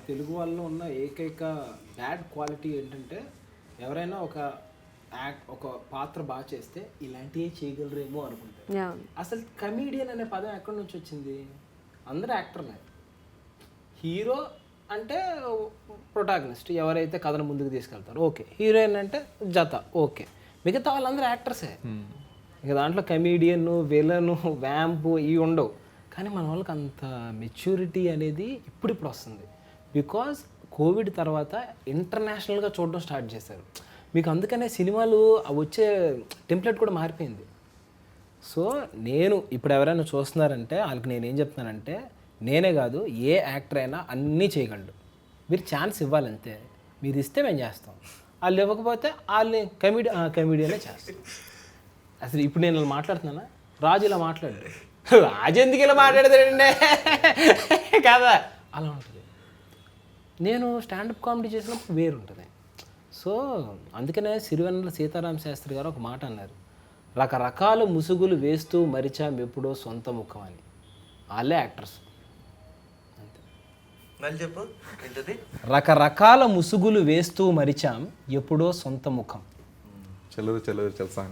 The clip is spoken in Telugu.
తెలుగు వాళ్ళలో ఉన్న ఏకైక బ్యాడ్ క్వాలిటీ ఏంటంటే ఎవరైనా ఒక పాత్ర బాగా చేస్తే ఇలాంటివి చేయగలరేమో అనుకుంటారు. అసలు కమీడియన్ అనే పదం ఎక్కడి నుంచి వచ్చింది? అందరూ యాక్టర్లే. హీరో అంటే ప్రొటాగనిస్ట్, ఎవరైతే కథను ముందుకు తీసుకెళ్తారో ఓకే. హీరోయిన్ అంటే జత ఓకే. మిగతా వాళ్ళందరూ యాక్టర్సే. ఇక దాంట్లో కమీడియన్, విలను, వ్యాంపు ఇవి ఉండవు. కానీ మన వాళ్ళకి అంత మెచ్యూరిటీ అనేది ఇప్పుడు వస్తుంది. బికాజ్ కోవిడ్ తర్వాత ఇంటర్నేషనల్గా చూడడం స్టార్ట్ చేశారు. మీకు అందుకనే సినిమాలు వచ్చే టెంప్లెట్ కూడా మారిపోయింది. సో నేను ఇప్పుడు ఎవరైనా చూస్తున్నారంటే వాళ్ళకి నేనేం చెప్తున్నానంటే, నేనే కాదు ఏ యాక్టర్ అయినా అన్నీ చేయగలడు. మీరు ఛాన్స్ ఇవ్వాలంతే. మీరు ఇస్తే మేము చేస్తాం. వాళ్ళు ఇవ్వకపోతే వాళ్ళని కమీడియనే చేస్తాం. అసలు ఇప్పుడు నేను ఇలా మాట్లాడుతున్నానా? రాజు ఇలా మాట్లాడు, రాజు ఎందుకు ఇలా మాట్లాడతాడండి కదా, అలా ఉంటుంది. నేను స్టాండప్ కామెడీ చేసినప్పుడు వేరు ఉంటుంది. సో అందుకనే సిరివెన్నెల సీతారామ శాస్త్రి గారు ఒక మాట అన్నారు, రకరకాల ముసుగులు వేస్తూ మరిచాం ఎప్పుడో సొంత ముఖం అని. వాళ్ళే యాక్టర్స్. అంతే. మళ్ళీ చెప్పు ఏంటది? రకరకాల ముసుగులు వేస్తూ మరిచాం ఎప్పుడో సొంత ముఖం. చల్లరు చల్లరు చల్సా.